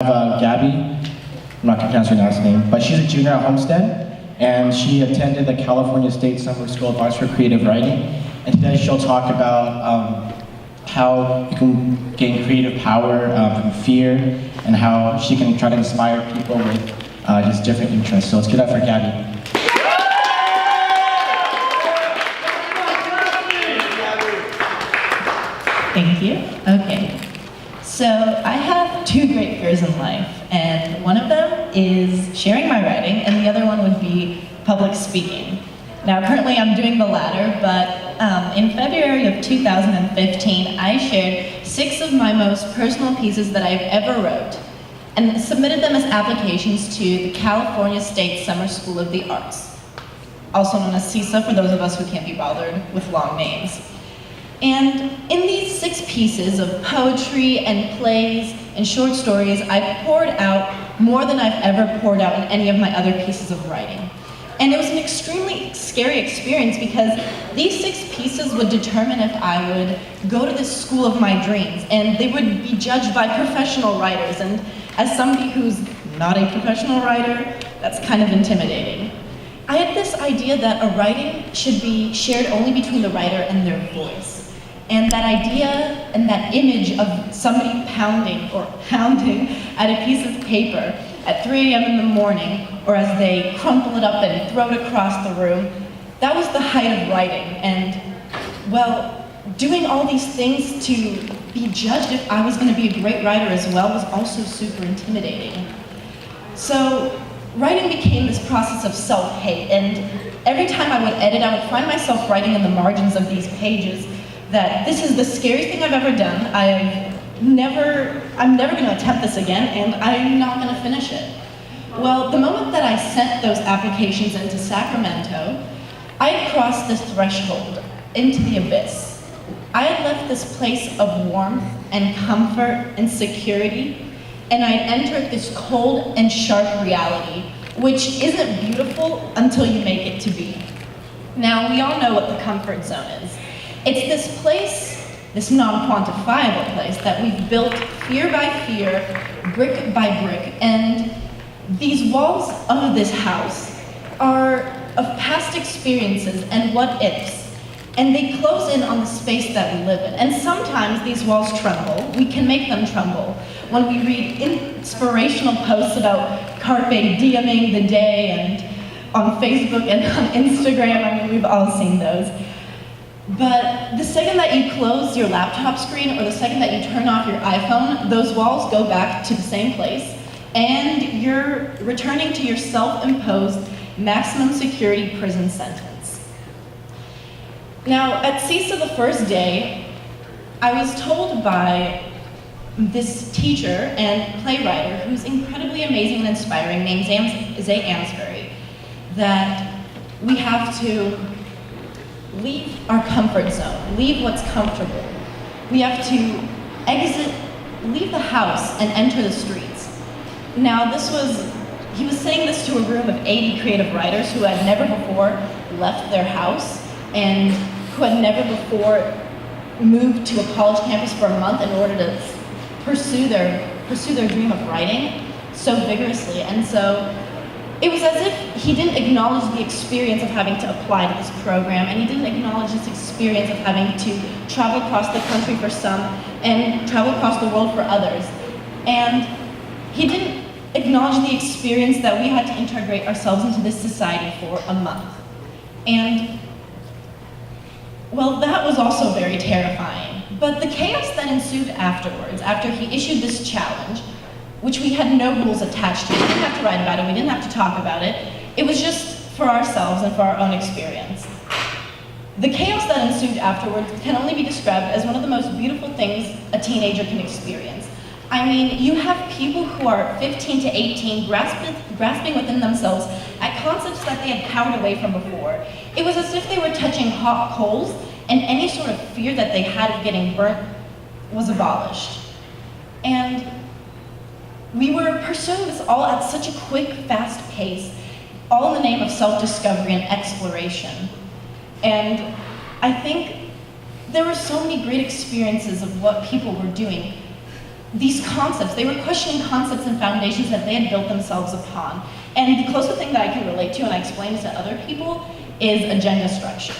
Gabby, I'm not going to pronounce her last name, but she's a junior at Homestead, and she attended the California State Summer School of Arts for Creative Writing, and today she'll talk about how you can gain creative power from fear, and how she can try to inspire people with just different interests. So let's get up for Gabby. Thank you. Okay. So I have two great fears in life, and one of them is sharing my writing, and the other one would be public speaking. Now currently I'm doing the latter, but in February of 2015, I shared 6 of my most personal pieces that I've ever wrote, and submitted them as applications to the California State Summer School of the Arts, also known as CISA for those of us who can't be bothered with long names. And in these 6 pieces of poetry and plays and short stories, I poured out more than I've ever poured out in any of my other pieces of writing. And it was an extremely scary experience because these 6 pieces would determine if I would go to this school of my dreams, and they would be judged by professional writers. And as somebody who's not a professional writer, that's kind of intimidating. I had this idea that a writing should be shared only between the writer and their voice. And that idea and that image of somebody pounding at a piece of paper at 3 a.m. in the morning, or as they crumple it up and throw it across the room, that was the height of writing. And, well, doing all these things to be judged if I was going to be a great writer as well was also super intimidating. So writing became this process of self-hate, and every time I would edit, I would find myself writing in the margins of these pages that this is the scariest thing I've ever done. I'm never going to attempt this again, and I'm not going to finish it. Well, the moment that I sent those applications into Sacramento, I had crossed this threshold into the abyss. I had left this place of warmth and comfort and security, and I had entered this cold and sharp reality, which isn't beautiful until you make it to be. Now, we all know what the comfort zone is. It's this place, this non-quantifiable place that we've built fear by fear, brick by brick, and these walls of this house are of past experiences and what-ifs, and they close in on the space that we live in. And sometimes these walls tremble. We can make them tremble when we read inspirational posts about carpe dieming the day, and on Facebook and on Instagram. I mean, we've all seen those. But the second that you close your laptop screen, or the second that you turn off your iPhone, those walls go back to the same place, and you're returning to your self-imposed maximum security prison sentence. Now, at CISA the first day, I was told by this teacher and playwright who's incredibly amazing and inspiring, named Zay Ansbury, that we have to leave our comfort zone, leave what's comfortable. We have to leave the house and enter the streets. Now he was saying this to a room of 80 creative writers who had never before left their house and who had never before moved to a college campus for a month in order to pursue their dream of writing so vigorously. And so it was as if he didn't acknowledge the experience of having to apply to this program, and he didn't acknowledge this experience of having to travel across the country for some and travel across the world for others. And he didn't acknowledge the experience that we had to integrate ourselves into this society for a month. And, well, that was also very terrifying. But the chaos that ensued afterwards, after he issued this challenge, which we had no rules attached to. We didn't have to write about it, we didn't have to talk about it. It was just for ourselves and for our own experience. The chaos that ensued afterwards can only be described as one of the most beautiful things a teenager can experience. I mean, you have people who are 15 to 18 grasping within themselves at concepts that they had cowered away from before. It was as if they were touching hot coals, and any sort of fear that they had of getting burnt was abolished. And we were pursuing this all at such a quick, fast pace, all in the name of self-discovery and exploration. And I think there were so many great experiences of what people were doing these concepts. They were questioning concepts and foundations that they had built themselves upon. And the closest thing that I can relate to, and I explain it to other people, is agenda structure.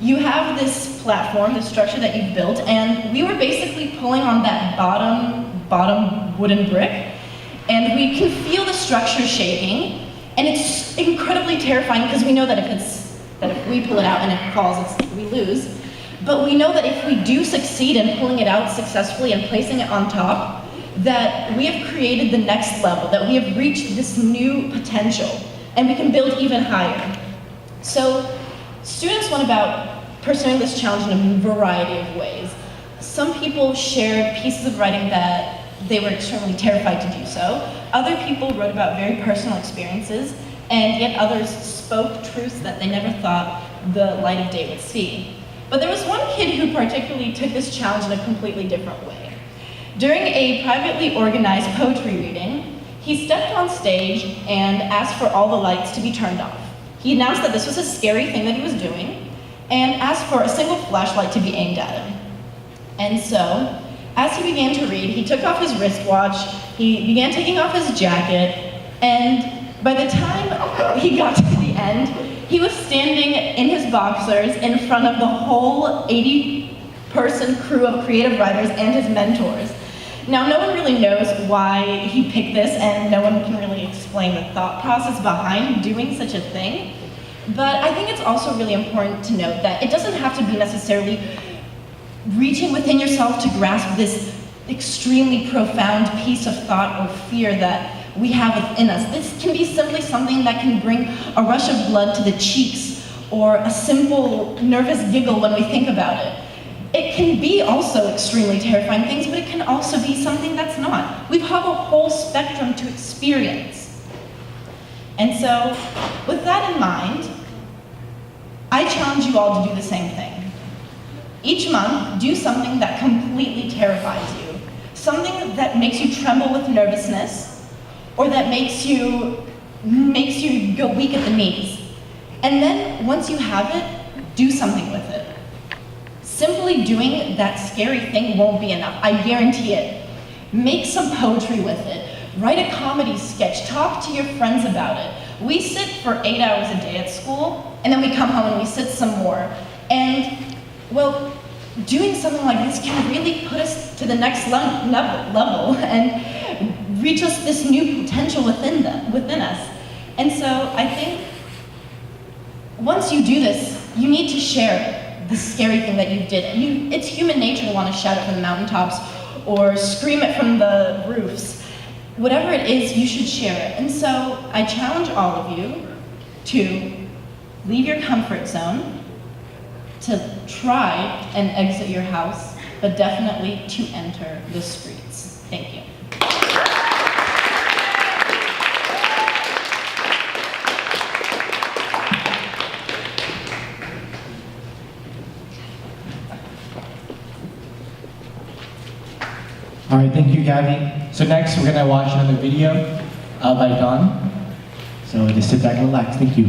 You have this platform, this structure that you've built, and we were basically pulling on that bottom wooden brick, and we can feel the structure shaking, and it's incredibly terrifying because we know that if we pull it out and it falls, we lose. But we know that if we do succeed in pulling it out successfully and placing it on top, that we have created the next level, that we have reached this new potential, and we can build even higher. So students went about pursuing this challenge in a variety of ways. Some people shared pieces of writing that they were extremely terrified to do so. Other people wrote about very personal experiences, and yet others spoke truths that they never thought the light of day would see. But there was one kid who particularly took this challenge in a completely different way. During a privately organized poetry reading, he stepped on stage and asked for all the lights to be turned off. He announced that this was a scary thing that he was doing, and asked for a single flashlight to be aimed at him. And so, as he began to read, he took off his wristwatch, he began taking off his jacket, and by the time he got to the end, he was standing in his boxers in front of the whole 80-person crew of creative writers and his mentors. Now, no one really knows why he picked this, and no one can really explain the thought process behind doing such a thing. But I think it's also really important to note that it doesn't have to be necessarily reaching within yourself to grasp this extremely profound piece of thought or fear that we have within us. This can be simply something that can bring a rush of blood to the cheeks or a simple nervous giggle when we think about it. It can be also extremely terrifying things, but it can also be something that's not. We have a whole spectrum to experience. And so, with that in mind, I challenge you all to do the same thing. Each month, do something that completely terrifies you. Something that makes you tremble with nervousness, or that makes you go weak at the knees. And then, once you have it, do something with it. Simply doing that scary thing won't be enough, I guarantee it. Make some poetry with it. Write a comedy sketch, talk to your friends about it. We sit for 8 hours a day at school, and then we come home and we sit some more. And, well, doing something like this can really put us to the next level and reach us this new potential within us. And so I think once you do this, you need to share the scary thing that you did. It's human nature to want to shout it from the mountaintops or scream it from the roofs. Whatever it is, you should share it. And so I challenge all of you to leave your comfort zone, to try and exit your house, but definitely to enter the streets. Thank you. All right, thank you, Gabby. So next, we're gonna watch another video by Dawn. So just sit back and relax. Thank you.